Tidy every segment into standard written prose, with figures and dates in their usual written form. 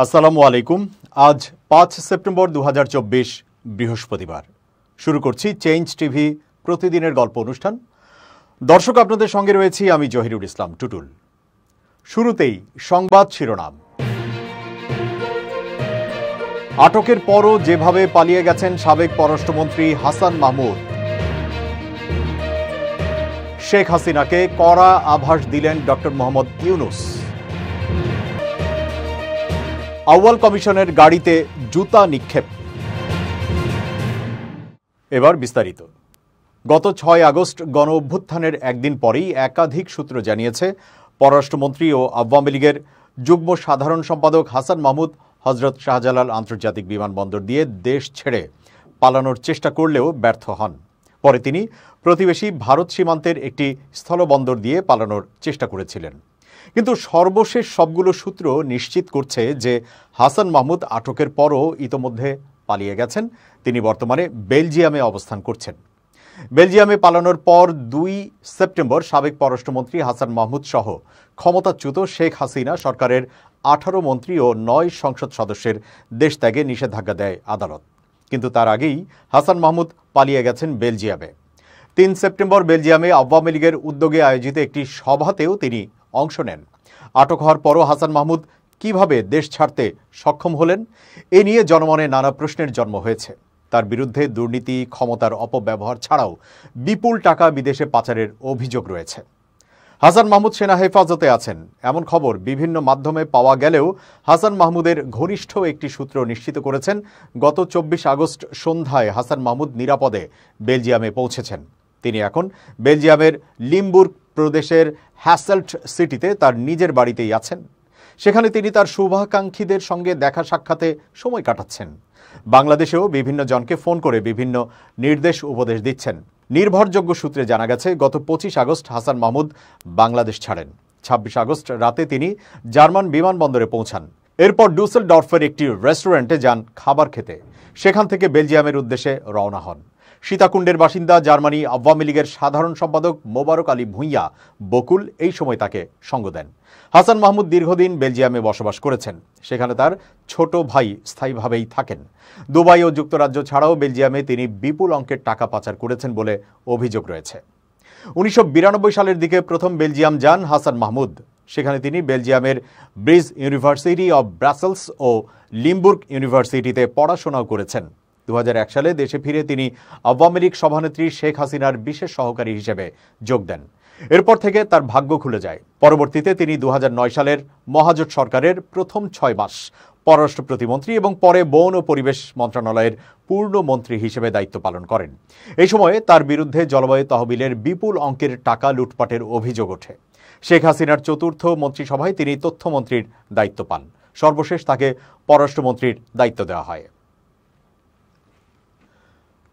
আসসালামু আলাইকুম। আজ ৫ সেপ্টেম্বর ২০২৪ বৃহস্পতিবার। শুরু করছি চেঞ্জ টিভি প্রতিদিনের গল্প অনুষ্ঠান। দর্শক, আপনাদের সঙ্গে রয়েছি আমি জহিরুল ইসলাম টুটুল। শুরুতেই সংবাদ শিরোনাম। আটকের পরও যেভাবে পালিয়ে গেছেন সাবেক পররাষ্ট্রমন্ত্রী হাসান মাহমুদ। শেখ হাসিনাকে কড়া আভাস দিলেন ডক্টর মোহাম্মদ ইউনূস। আউয়াল কমিশনের গাড়িতে জুতা নিক্ষেপ। এবার বিস্তারিত। গত ৬ আগস্ট গণ অভ্যুত্থানের একদিন পরেই একাধিক সূত্র জানিয়েছে পররাষ্ট্রমন্ত্রী ও আওয়ামী লীগের যুগ্ম সাধারণ সম্পাদক হাসান মাহমুদ হযরত শাহজালাল আন্তর্জাতিক বিমানবন্দর দিয়ে দেশ ছেড়ে পালানোর চেষ্টা করলেও ব্যর্থ হন। পরে তিনি প্রতিবেশী ভারত সীমান্তের একটি স্থলবন্দর দিয়ে পালানোর চেষ্টা করেছিলেন। কিন্তু সর্বশেষ সবগুলো সূত্র নিশ্চিত করছে যে হাসান মাহমুদ আটকের পরও ইতোমধ্যে পালিয়ে গেছেন। তিনি বর্তমানে বেলজিয়ামে অবস্থান করছেন। বেলজিয়ামে পালানোর পর ২ সেপ্টেম্বর সাবেক পররাষ্ট্রমন্ত্রী হাসান মাহমুদ সহ ক্ষমতাচ্যুত শেখ হাসিনা সরকারের ১৮ মন্ত্রী ও ৯ সংসদ সদস্যের দেশ ত্যাগে নিষেধাজ্ঞা দেয় আদালত। কিন্তু তার আগেই হাসান মাহমুদ পালিয়ে গেছেন বেলজিয়ামে। ৩ সেপ্টেম্বর বেলজিয়ামে আওয়ামী লীগের উদ্যোগে আয়োজিত একটি সভাতেও তিনি অংশ নেন। আটক হওয়ার পরও হাসান মাহমুদ কিভাবে দেশ ছাড়তে সক্ষম হলেন, এ নিয়ে জনমনে নানা প্রশ্নের জন্ম হয়েছে। তার বিরুদ্ধে দুর্নীতি, ক্ষমতার অপব্যবহার ছাড়াও বিপুল টাকা বিদেশে পাচারের অভিযোগ রয়েছে। হাসান মাহমুদ সেনা হেফাজতে আছেন এমন খবর বিভিন্ন মাধ্যমে পাওয়া গেলেও হাসান মাহমুদের ঘনিষ্ঠ একটি সূত্র নিশ্চিত করেছেন গত ২৪ আগস্ট সন্ধ্যায় হাসান মাহমুদ নিরাপদে বেলজিয়ামে পৌঁছেছেন। তিনি এখন বেলজিয়ামের লিমবুর্গ প্রদেশের হ্যাসেল্ট সিটিতে তার নিজের বাড়িতেই আছেন। সেখানে তিনি তার শুভাকাঙ্ক্ষীদের সঙ্গে দেখা সাক্ষাতে সময় কাটাচ্ছেন। বাংলাদেশেও বিভিন্ন জনকে ফোন করে বিভিন্ন নির্দেশ উপদেশ দিচ্ছেন। নির্ভরযোগ্য সূত্রে জানা গেছে গত ২৫ আগস্ট হাসান মাহমুদ বাংলাদেশ ছাড়েন। ২৬ আগস্ট রাতে তিনি জার্মান বিমানবন্দরে পৌঁছান। এরপর ডুসেলডর্ফের একটি রেস্টুরেন্টে যান খাবার খেতে। সেখান থেকে বেলজিয়ামের উদ্দেশ্যে রওনা হন। সীতাকুণ্ডের বাসিন্দা জার্মানি আওয়ামী লীগের সাধারণ সম্পাদক মোবারক আলী ভূঁইয়া বকুল এই সময় তাকে সঙ্গ দেন। হাসান মাহমুদ দীর্ঘদিন বেলজিয়ামে বসবাস করেছেন। সেখানে তার ছোট ভাই স্থায়ীভাবেই থাকেন। দুবাই ও যুক্তরাজ্য ছাড়াও বেলজিয়ামে তিনি বিপুল অঙ্কের টাকা পাচার করেছেন বলে অভিযোগ রয়েছে। ১৯৯২ সালের দিকে প্রথম বেলজিয়াম যান হাসান মাহমুদ। সেখানে তিনি বেলজিয়ামের ব্রিজ ইউনিভার্সিটি অব ব্রাসেলস ও লিমবুর্গ ইউনিভার্সিটিতে পড়াশোনাও করেছেন। ২০০১ সালে দেশে ফিরে তিনি আওয়ামী লীগ সভানেত্রী শেখ হাসিনার বিশেষ সহকারী হিসেবে যোগ দেন। এরপর থেকে তার ভাগ্য খুলে যায়। পরবর্তীতে তিনি ২০০৯ সালের মহাজোট সরকারের প্রথম ৬ মাস পররাষ্ট্র প্রতিমন্ত্রী এবং পরে বন ও পরিবেশ মন্ত্রণালয়ের পূর্ণ মন্ত্রী হিসেবে দায়িত্ব পালন করেন। এই সময়ে তার বিরুদ্ধে জলবায়ু তহবিলের বিপুল অঙ্কের টাকা লুটপাটের অভিযোগ ওঠে। শেখ হাসিনার চতুর্থ মন্ত্রিসভায় তিনি তথ্যমন্ত্রীর দায়িত্ব পান। সর্বশেষ তাকে পররাষ্ট্রমন্ত্রীর দায়িত্ব দেওয়া হয়।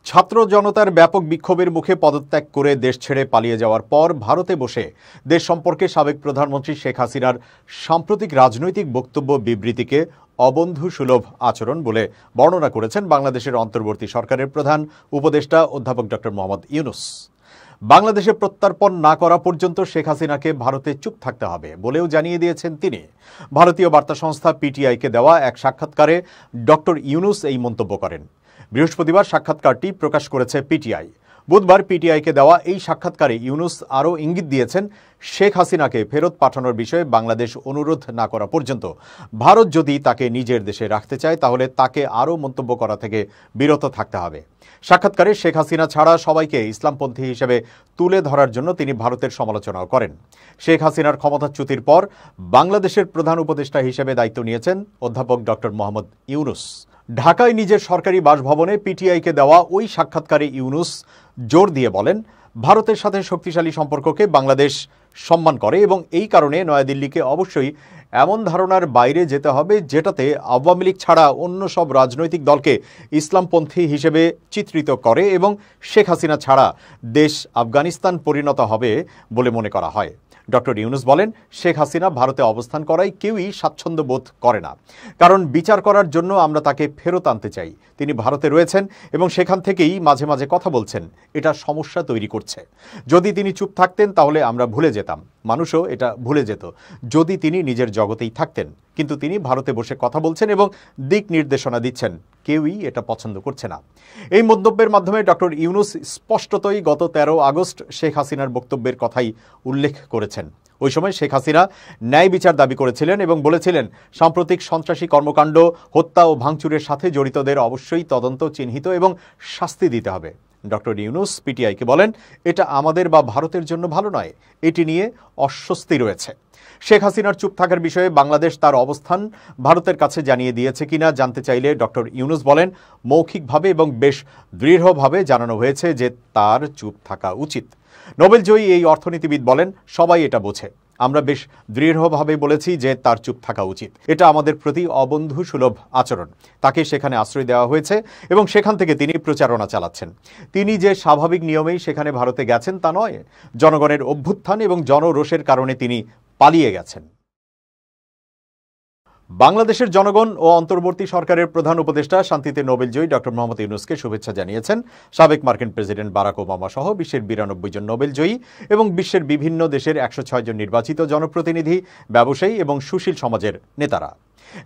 ছাত্র জনতার ব্যাপক বিক্ষোভের মুখে পদত্যাগ করে দেশ ছেড়ে পালিয়ে যাওয়ার পর ভারতে বসে দেশ সম্পর্কে সাবেক প্রধানমন্ত্রী শেখ হাসিনার সাম্প্রতিক রাজনৈতিক বক্তব্য বিবৃতিকে অবন্ধু সুলভ আচরণ বলে বর্ণনা করেছেন বাংলাদেশের অন্তর্বর্তী সরকারের প্রধান উপদেষ্টা অধ্যাপক ডক্টর মোহাম্মদ ইউনূস। বাংলাদেশে প্রত্যর্পণ না করা পর্যন্ত শেখ হাসিনাকে ভারতে চুপ থাকতে হবে বলেও জানিয়ে দিয়েছেন তিনি। ভারতীয় বার্তা সংস্থা পিটিআইকে দেওয়া এক সাক্ষাৎকারে ডক্টর ইউনূস এই মন্তব্য করেন। বৃহস্পতিবার সাক্ষাৎকারটি প্রকাশ করেছে পিটিআই। বুধবার পিটিআইকে দেওয়া এই সাক্ষাৎকারে ইউনূস আরও ইঙ্গিত দিয়েছেন, শেখ হাসিনাকে ফেরত পাঠানোর বিষয়ে বাংলাদেশ অনুরোধ না করা পর্যন্ত ভারত যদি তাকে নিজের দেশে রাখতে চায় তাহলে তাকে আরও মন্তব্য করা থেকে বিরত থাকতে হবে। সাক্ষাৎকারে শেখ হাসিনা ছাড়া সবাইকে ইসলামপন্থী হিসেবে তুলে ধরার জন্য তিনি ভারতের সমালোচনাও করেন। শেখ হাসিনার ক্ষমতাচ্যুতির পর বাংলাদেশের প্রধান উপদেষ্টা হিসেবে দায়িত্ব নিয়েছেন অধ্যাপক ডক্টর মোহাম্মদ ইউনূস। ঢাকায় নিজের সরকারি বাসভবনে পিটিআইকে দেওয়া ওই সাক্ষাৎকারে ইউনূস জোর দিয়ে বলেন, ভারতের সাথে শক্তিশালী সম্পর্ককে বাংলাদেশ সম্মান করে এবং এই কারণে নয়াদিল্লিকে অবশ্যই এমন ধারণার বাইরে যেতে হবে যেটাতে আওয়ামী লীগ ছাড়া অন্য সব রাজনৈতিক দলকে ইসলামপন্থী হিসেবে চিত্রিত করে এবং শেখ হাসিনা ছাড়া দেশ আফগানিস্তান পরিণত হবে বলে মনে করা হয়। ডক্টর ইউনূস বলেন, শেখ হাসিনা ভারতে অবস্থান করায় কেউই স্বাচ্ছন্দ্য বোধ করে না, কারণ বিচার করার জন্য আমরা তাকে ফেরত আনতে চাই। তিনি ভারতে রয়েছেন এবং সেখান থেকেই মাঝে মাঝে কথা বলছেন। এটা সমস্যা তৈরি করছে। যদি তিনি চুপ থাকতেন তাহলে আমরা ভুলে যেতাম, মানুষও এটা ভুলে যেত। যদি তিনি নিজের জগৎ জগতেই থাকতেন, কিন্তু তিনি ভারতে বসে কথা বলছেন এবং দিক নির্দেশনা দিচ্ছেন। কেউই এটা পছন্দ করছে না। এই মন্তব্যের মাধ্যমে ডক্টর ইউনূস স্পষ্টতই গত 13 আগস্ট শেখ হাসিনার বক্তব্যের কথাই উল্লেখ করেছেন। ওই সময় শেখ হাসিনা ন্যায় বিচার দাবি করেছিলেন এবং বলেছিলেন সাম্প্রতিক সন্ত্রাসী কর্মকাণ্ড, হত্যা ও ভাঙচুরের সাথে জড়িতদের অবশ্যই তদন্ত, চিহ্নিত এবং শাস্তি দিতে হবে। ডক্টর ইউনূস পিটিআইকে বলেন, এটা আমাদের বা ভারতের জন্য ভালো নয়, এটি নিয়ে অস্বস্তি রয়েছে। শেখ হাসিনার চুপ থাকার বিষয়ে বাংলাদেশ তার অবস্থান ভারতের কাছে জানিয়ে দিয়েছে কিনা জানতে চাইলে ডক্টর ইউনূস বলেন, মৌখিকভাবে এবং বেশ দৃঢ়ভাবে জানানো হয়েছে যে তার চুপ থাকা উচিত। নোবেলজয়ী এই অর্থনীতিবিদ বলেন, সবাই এটা বোঝে। আমরা বেশ দৃঢ়ভাবে বলেছি যে তার চুপ থাকা উচিত। এটা আমাদের প্রতি অবন্ধু সুলভ আচরণ। তাকে সেখানে আশ্রয় দেওয়া হয়েছে এবং সেখান থেকে তিনি প্রচারণা চালাচ্ছেন। তিনি যে স্বাভাবিক নিয়মেই সেখানে ভারতে গেছেন তা নয়, জনগণের অভ্যুত্থান এবং জনরোষের কারণে তিনি পালিয়ে গেছেন। বাংলাদেশের জনগণ ও অন্তর্বর্তী সরকারের প্রধান উপদেষ্টা শান্তিতে নোবেলজয়ী ডক্টর মোহাম্মদ ইউনূসকে শুভেচ্ছা জানিয়েছেন সাবেক মার্কিন প্রেসিডেন্ট বারাক ওবামা সহ বিশ্বের 92 জন নোবেলজয়ী এবং বিশ্বের বিভিন্ন দেশের 106 জন নির্বাচিত জনপ্রতিনিধি, ব্যবসায়ী এবং সুশীল সমাজের নেতারা।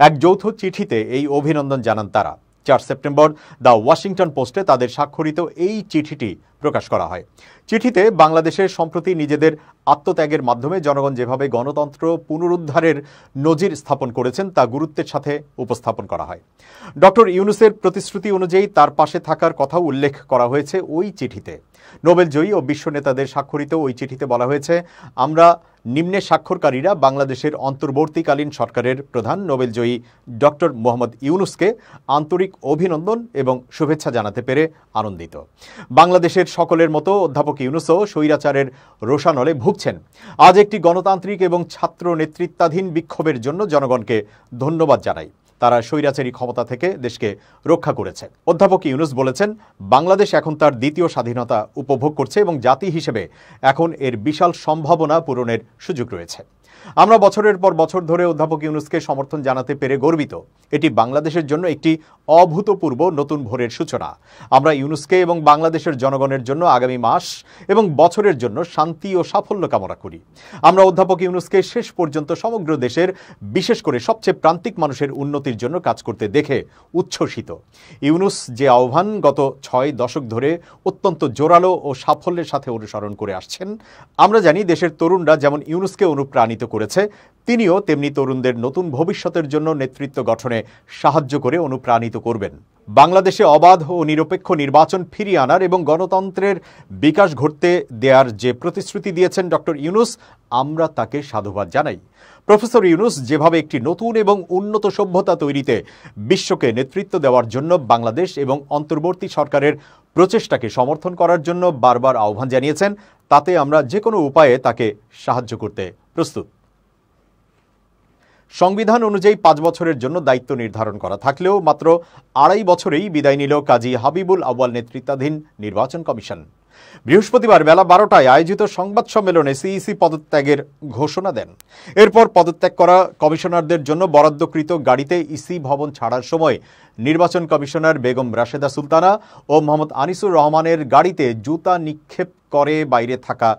এক যৌথ চিঠিতে এই অভিনন্দন জানান তারা। 4 সেপ্টেম্বর দ্য ওয়াশিংটন পোস্টে তাদের স্বাক্ষরিত এই চিঠিটি প্রকাশ করা হয়। চিঠিতে বাংলাদেশের সম্প্রতি নিজেদের আত্মত্যাগের মাধ্যমে জনগণ যেভাবে গণতন্ত্র পুনরুদ্ধারের নজির স্থাপন করেছেন তা গুরুত্বের সাথে উপস্থাপন করা হয়। ডক্টর ইউনূসের প্রতিশ্রুতি অনুযায়ী তার পাশে থাকার কথাও উল্লেখ করা হয়েছে ওই চিঠিতে। নোবেলজয়ী ও বিশ্ব নেতাদের স্বাক্ষরিত ওই চিঠিতে বলা হয়েছে, আমরা নিম্নে স্বাক্ষরকারীরা বাংলাদেশের অন্তর্বর্তীকালীন সরকারের প্রধান নোবেলজয়ী ডক্টর মোহাম্মদ ইউনূসকে আন্তরিক অভিনন্দন এবং শুভেচ্ছা জানাতে পেরে আনন্দিত। বাংলাদেশের সকলের মতো অধ্যাপক ইউনূসও স্বৈরাচারের রোষানলে ভুগছেন। আজ একটি গণতান্ত্রিক এবং ছাত্র নেতৃত্বাধীন বিক্ষোভের জন্য জনগণকে ধন্যবাদ জানাই। তারা স্বৈরাচারী ক্ষমতা থেকে দেশকে রক্ষা করেছে। অধ্যাপক ইউনূস বলেছেন, বাংলাদেশ এখন তার দ্বিতীয় স্বাধীনতা উপভোগ করছে এবং জাতি হিসেবে এখন এর বিশাল সম্ভাবনা পূরণের সুযোগ রয়েছে। আমরা বছরের পর বছর ধরে অধ্যাপক ইউনূসকে সমর্থন জানাতে পেরে গর্বিত। এটি বাংলাদেশের জন্য একটি অভূতপূর্ব নতুন ভোরের সূচনা। আমরা ইউনূসকে এবং বাংলাদেশের জনগণের জন্য আগামী মাস এবং বছরের জন্য শান্তি ও সাফল্য কামনা করি। আমরা অধ্যাপক ইউনূসকে শেষ পর্যন্ত সমগ্র দেশের, বিশেষ করে সবচেয়ে প্রান্তিক মানুষের উন্নতির জন্য কাজ করতে দেখে উচ্ছ্বসিত। ইউনূস যে আহ্বান গত 6 দশক ধরে অত্যন্ত জোরালো ও সাফল্যের সাথে অনুসরণ করে আসছেন, আমরা জানি দেশের তরুণরা যেমন ইউনূসকে অনুপ্রাণিত করেছে, তিনিও তেমনি তরুণদের নতুন ভবিষ্যতের জন্য নেতৃত্ব গঠনে সাহায্য করে অনুপ্রাণিত করবেন। বাংলাদেশে অবাধ ও নিরপেক্ষ নির্বাচন ফিরিয়ে আনার এবং গণতন্ত্রের বিকাশ ঘটতে দেওয়ার যে প্রতিশ্রুতি দিয়েছেন ডক্টর ইউনূস, আমরা তাকে সাধুবাদ জানাই। প্রফেসর ইউনূস যেভাবে একটি নতুন এবং উন্নত সভ্যতা তৈরিতে বিশ্বকে নেতৃত্ব দেওয়ার জন্য বাংলাদেশ এবং অন্তর্বর্তী সরকারের প্রচেষ্টাকে সমর্থন করার জন্য বারবার আহ্বান জানিয়েছেন, তাতে আমরা যে কোনো উপায়ে তাকে সাহায্য করতে প্রস্তুত। সংবিধান অনুযায়ী 5 বছরের জন্য দায়িত্ব নির্ধারণ করা থাকলেও মাত্র 2.5 বছরেই বিদায় নিল কাজী হাবিবুল আউয়াল নেতৃত্বাধীন নির্বাচন কমিশন। বৃহস্পতিবার বেলা 12টায় আয়োজিত সংবাদ সম্মেলনে সিইসি পদত্যাগের ঘোষণা দেন। এরপর পদত্যাগ করা কমিশনারদের জন্য বরাদ্দকৃত গাড়িতে ইসি ভবন ছাড়ার সময় নির্বাচন কমিশনার বেগম রাশেদা সুলতানা ও মোহাম্মদ আনিসুর রহমানের গাড়িতে জুতা নিক্ষেপ করে বাইরে থাকা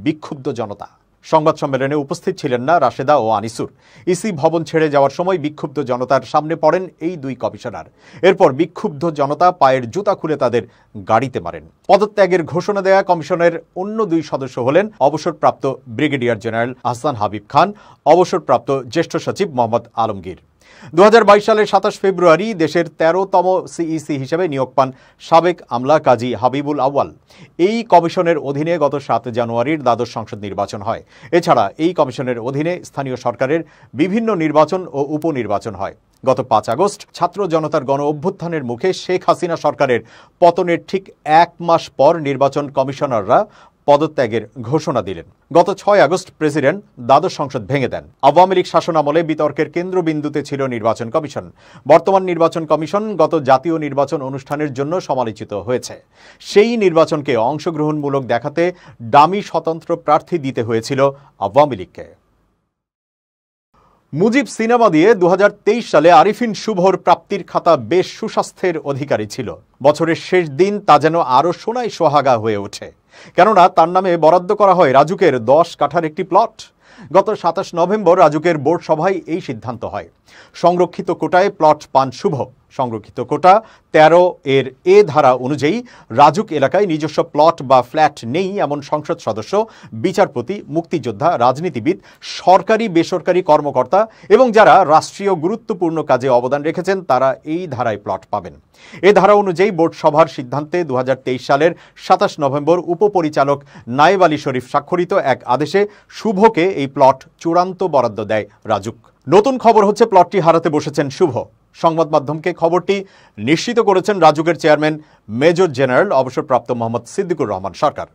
বিক্ষুব্ধ জনতা। সংবাদ সম্মেলনে উপস্থিত ছিলেন না রাশেদা ও আনিসুর। ইসি ভবন ছেড়ে যাওয়ার সময় বিক্ষুব্ধ জনতার সামনে পড়েন এই 2 কমিশনার। এরপর বিক্ষুব্ধ জনতা পায়ের জুতা খুলে তাদের গাড়িতে মারেন। পদত্যাগের ঘোষণা দেয়া কমিশনের অন্য 2 সদস্য হলেন অবসরপ্রাপ্ত ব্রিগেডিয়ার জেনারেল আহসান হাবিব খান, অবসরপ্রাপ্ত জ্যেষ্ঠ সচিব মোহাম্মদ আলমগীর। 2022 সালের 27 ফেব্রুয়ারি দেশের 13তম সিইসি হিসেবে নিয়োগ পান সাবেক আমলা কাজী হাবিবুল আউয়াল। এই কমিশনের অধীনে গত 7 জানুয়ারির দ্বাদশ সংসদ নির্বাচন হয়। এছাড়া এই কমিশনের অধীনে স্থানীয় সরকারের বিভিন্ন নির্বাচন ও উপনির্বাচন হয়। গত 5 আগস্ট ছাত্র জনতার গণ অভ্যুত্থানের মুখে শেখ হাসিনা সরকারের পতনের ঠিক 1 মাস পর নির্বাচন কমিশনাররা পদত্যাগের ঘোষণা দিলেন। গত 6 আগস্ট প্রেসিডেন্ট দ্বাদশ সংসদ ভেঙে দেন। আওয়ামী লীগ শাসনামলে বিতর্কের কেন্দ্রবিন্দুতে ছিল নির্বাচন কমিশন। বর্তমান নির্বাচন কমিশন গত জাতীয় নির্বাচন অনুষ্ঠানের জন্য সমালোচিত হয়েছে। সেই নির্বাচনকে অংশগ্রহণমূলক দেখাতে ডামি স্বতন্ত্র প্রার্থী দিতে হয়েছিল আওয়ামী লীগকে। মুজিব সিনেমা দিয়ে 2023 সালে আরিফিন শুভর প্রাপ্তির খাতা বেশ সুস্বাস্থ্যের অধিকারী ছিল। বছরের শেষ দিন তা যেন আরও সোনায় সোহাগা হয়ে ওঠে, কেননা তার নামে বরাদ্দ করা হয় রাজুকের 10 কাঠার একটি প্লট। গত ২৭ নভেম্বর রাজুকের বোর্ড সভায় এই সিদ্ধান্ত হয়। সংরক্ষিত কোটায় প্লট পান শুভ। সংরক্ষিত কোটা ১৩ এর এ ধারা অনুযায়ী রাজুক এলাকায় নিজস্ব প্লট বা ফ্ল্যাট নেই এমন সংসদ সদস্য, বিচারপতি, মুক্তিযোদ্ধা, রাজনীতিবিদ, সরকারি বেসরকারি কর্মকর্তা এবং যারা রাষ্ট্রীয় গুরুত্বপূর্ণ কাজে অবদান রেখেছেন তারা এই ধারায় প্লট পাবেন। এ ধারা অনুযায়ী বোর্ড সভার সিদ্ধান্তে ২০২৩ সালের ২৭ নভেম্বর উপপরিচালক নায়েব আলী শরীফ স্বাক্ষরিত এক আদেশে শুভকে এই প্লট চূড়ান্ত বরাদ্দ দেয় রাজুক। নতুন খবর হচ্ছে প্লটটি হারাতে বসেছেন শুভ। সংবাদ মাধ্যমকে খবরটি নিশ্চিত করেছেন রাজুকের চেয়ারম্যান মেজর জেনারেল অবসরপ্রাপ্ত মোহাম্মদ সিদ্দিকুর রহমান সরকার।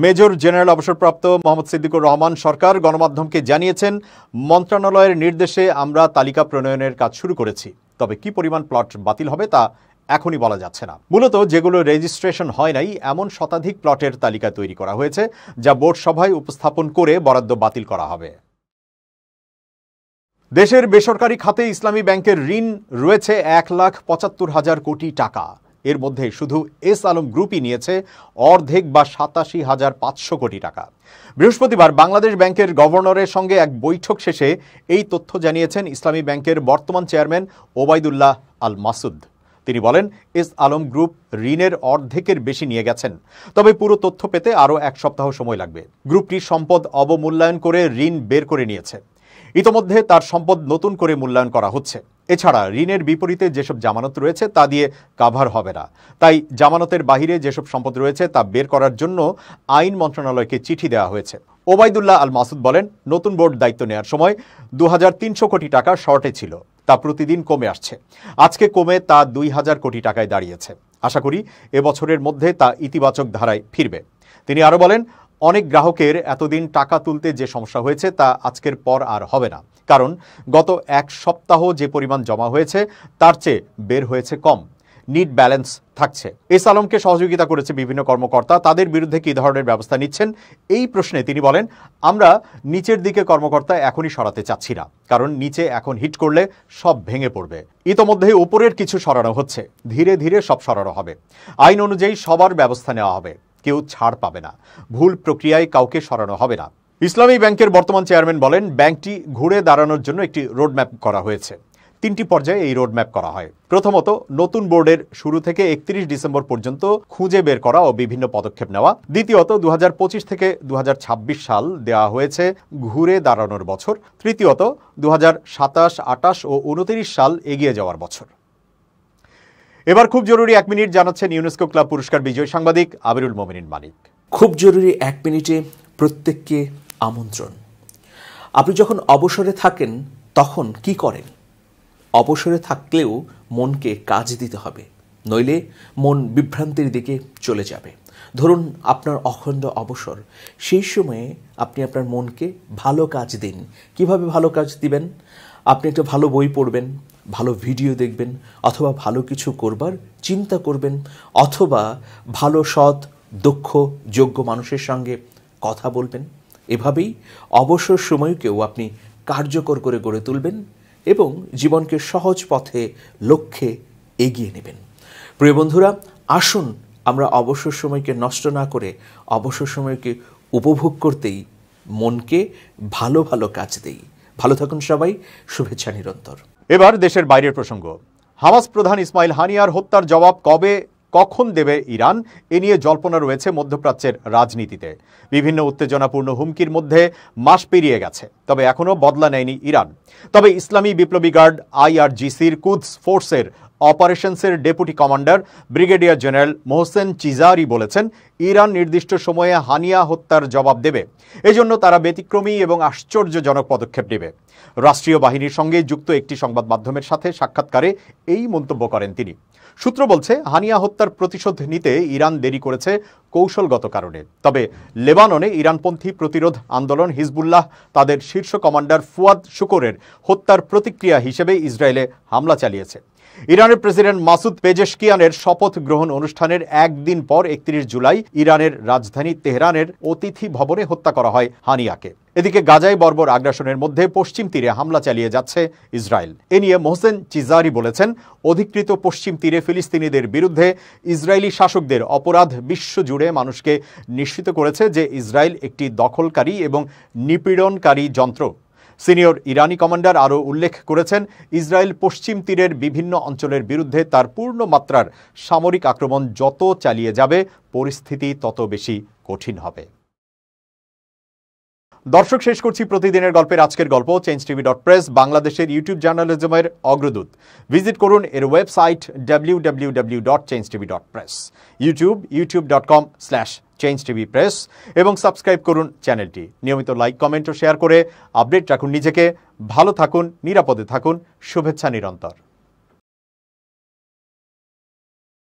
মেজর জেনারেল অবসরপ্রাপ্ত মোহাম্মদ সিদ্দিকুর রহমান সরকার গণমাধ্যমকে জানিয়েছেন, মন্ত্রণালয়ের নির্দেশে আমরা তালিকা প্রণয়নের কাজ শুরু করেছি। তবে কি পরিমাণ প্লট বাতিল হবে তা এখনই বলা যাচ্ছে না। মূলত যেগুলো রেজিস্ট্রেশন হয় নাই এমন শতাধিক প্লটের তালিকা তৈরি করা হয়েছে, যা বোর্ড সভায় উপস্থাপন করে বরাদ্দ বাতিল করা হবে। দেশের বেসরকারি খাতে ইসলামী ব্যাংকের ঋণ রয়েছে ১,৭৫,০০০ কোটি টাকা। এর মধ্যে শুধু এস আলম গ্রুপই নিয়েছে অর্ধেক বা ৮৭,৫০০ কোটি টাকা। বৃহস্পতিবার বাংলাদেশ ব্যাংকের গভর্নরের সঙ্গে এক বৈঠক শেষে এই তথ্য জানিয়েছেন ইসলামী ব্যাংকের বর্তমান চেয়ারম্যান ওবায়দুল্লাহ আল মাসুদ। তিনি বলেন, এস আলম গ্রুপ ঋণের অর্ধেকের বেশি নিয়ে গেছেন, তবে পুরো তথ্য পেতে আরও ১ সপ্তাহ সময় লাগবে। গ্রুপটির সম্পদ অবমূল্যায়ন করে ঋণ বের করে নিয়েছে। ইতোমধ্যে তার সম্পদ নতুন করে মূল্যায়ন করা হচ্ছে। এছাড়া ঋণের বিপরীতে যেসব জামানত রয়েছে তা দিয়ে কাভার হবে না। তাই জামানতের বাহিরে যেসব সম্পদ রয়েছে তা বের করার জন্য আইন মন্ত্রণালয়কে চিঠি দেওয়া হয়েছে। ওবায়দুল্লাহ আল মাসুদ বলেন, নতুন বোর্ড দায়িত্ব নেওয়ার সময় ২৩০০ কোটি টাকা শর্টে ছিল, তা প্রতিদিন কমে আসছে। আজকে কমে তা ২,০০০ কোটি টাকায় দাঁড়িয়েছে। আশা করি এবছরের মধ্যে তা ইতিবাচক ধারায় ফিরবে। তিনি আরও বলেন, অনেক গ্রাহকের এতদিন টাকা তুলতে যে সমস্যা হয়েছে তা আজকের পর আর হবে না, কারণ গত ১ সপ্তাহ যে পরিমাণ জমা হয়েছে তার চেয়ে বের হয়েছে কম। নিট ব্যালেন্স থাকছে। এস আলমকে সহযোগিতা করেছে বিভিন্ন কর্মকর্তা, তাদের বিরুদ্ধে কী ধরনের ব্যবস্থা নিচ্ছেন এই প্রশ্নে তিনি বলেন, আমরা নিচের দিকে কর্মকর্তা এখনই সরাতে চাচ্ছি না, কারণ নিচে এখন হিট করলে সব ভেঙে পড়বে। ইতোমধ্যে উপরের কিছু সরানো হচ্ছে, ধীরে ধীরে সব সরানো হবে। আইন অনুযায়ী সবার ব্যবস্থা নেওয়া হবে, কেউ ছাড় পাবে না, ভুল প্রক্রিয়ায় কাউকে সরানো হবে না। ইসলামী ব্যাংকের বর্তমান চেয়ারম্যান বলেন, ব্যাংকটি ঘুরে দাঁড়ানোর জন্য একটি রোডম্যাপ করা হয়েছে। ৩টি পর্যায়ে এই রোডম্যাপ করা হয়। প্রথমত, নতুন বোর্ডের শুরু থেকে ৩১ ডিসেম্বর পর্যন্ত খুঁজে বের করা ও বিভিন্ন পদক্ষেপ নেওয়া। দ্বিতীয়ত, ২০২৫ থেকে ২০২৬ সাল দেওয়া হয়েছে ঘুরে দাঁড়ানোর বছর। তৃতীয়ত, ২০২৭, ২৮ ও ২৯ সাল এগিয়ে যাওয়ার বছর। এবার খুব জরুরি 1 মিনিট জানাচ্ছেন ইউনেস্কো ক্লাব পুরস্কার বিজয়ী সাংবাদিক আমিরুল মোমিনিন মানিক। খুব জরুরি 1 মিনিটে প্রত্যেককে আমন্ত্রণ। আপনি যখন অবসরে থাকেন তখন কি করেন? অবসরে থাকলেও মনকে কাজ দিতে হবে, নইলে মন বিভ্রান্তির দিকে চলে যাবে। ধরুন আপনার অখণ্ড অবসর, সেই সময়ে আপনি আপনার মনকে ভালো কাজ দিন। কিভাবে ভালো কাজ দিবেন? আপনি একটা ভালো বই পড়বেন, ভালো ভিডিও দেখবেন, অথবা ভালো কিছু করবার চিন্তা করবেন, অথবা ভালো সৎ দক্ষ যোগ্য মানুষের সঙ্গে কথা বলবেন। এভাবেই অবসর সময়কেও আপনি কার্যকর করে গড়ে তুলবেন এবং জীবনকে সহজ পথে লক্ষ্যে এগিয়ে নেবেন। প্রিয় বন্ধুরা, আসুন আমরা অবসর সময়কে নষ্ট না করে অবসর সময়কে উপভোগ করতেই মনকে ভালো ভালো কাজ দেই। ভালো থাকুন সবাই, শুভেচ্ছা নিরন্তর। এবার দেশের বাইরের প্রসঙ্গ। হামাস প্রধান ইসমাইল হানিয়ার হত্যার জবাব কখন দেবে ইরান, এ নিয়ে জল্পনা রয়েছে মধ্যপ্রাচ্যের রাজনীতিতে। বিভিন্ন উত্তেজনাপূর্ণ হুমকির মধ্যে মাস পেরিয়ে গেছে, তবে এখনও বদলা নেয়নি ইরান। তবে ইসলামী বিপ্লবী গার্ড IRGCর কুদস ফোর্সের অপারেশনসের ডেপুটি কমান্ডার ব্রিগেডিয়ার জেনারেল মোহসেন চিজারি বলেছেন, ইরান নির্দিষ্ট সময়ে হানিয়া হত্যার জবাব দেবে। এজন্য তারা ব্যতিক্রমী এবং আশ্চর্যজনক পদক্ষেপ নেবে। রাষ্ট্রীয় বাহিনীর সঙ্গে যুক্ত একটি সংবাদ মাধ্যমের সাথে সাক্ষাৎকারে এই মন্তব্য করেন তিনি। সূত্র বলছে, হানিয়া হত্যার প্রতিশোধ নিতে ইরান দেরি করেছে কৌশলগত কারণে। তবে লেবাননে ইরানপন্থী প্রতিরোধ আন্দোলন হিজবুল্লাহ তাদের শীর্ষ কমান্ডার ফুয়াদ শুকরের হত্যার প্রতিক্রিয়া হিসেবে ইসরায়েলে হামলা চালিয়েছে। ইরানের প্রেসিডেন্ট মাসুদ পেজেশকিয়ানের শপথ গ্রহণ অনুষ্ঠানের একদিন পর ৩১ জুলাই ইরানের রাজধানী তেহরানের অতিথি ভবনে হত্যা করা হয় হানিয়াকে। এদিকে গাজায় বর্বর আগ্রাসনের মধ্যে পশ্চিম তীরে হামলা চালিয়ে যাচ্ছে ইসরায়েল। এ নিয়ে মোহসেন চিজারি বলেছেন, অধিকৃত পশ্চিম তীরে ফিলিস্তিনিদের বিরুদ্ধে ইসরায়েলি শাসকদের অপরাধ বিশ্বজুড়ে মানুষকে নিশ্চিত করেছে যে ইসরায়েল একটি দখলকারী এবং নিপীড়নকারী যন্ত্র। সিনিয়র ইরানি কমান্ডার আরও উল্লেখ করেছেন, ইসরায়েল পশ্চিম তীরের বিভিন্ন অঞ্চলের বিরুদ্ধে তার পূর্ণ মাত্রার সামরিক আক্রমণ যত চালিয়ে যাবে, পরিস্থিতি তত বেশি কঠিন হবে। দর্শক, শেষ করছি প্রতিদিনের গল্পের আজকের গল্প। changetv.press বাংলাদেশের ইউটিউব জার্নালিজমের অগ্রদূত। ভিজিট করুন এর ওয়েবসাইট www.changetv.press, ইউটিউব youtube.com/changetvpress এবং সাবস্ক্রাইব করুন চ্যানেলটি। নিয়মিত লাইক, কমেন্ট ও শেয়ার করে আপডেট রাখুন নিজেকে। ভালো থাকুন, নিরাপদে থাকুন। শুভেচ্ছা নিরন্তর।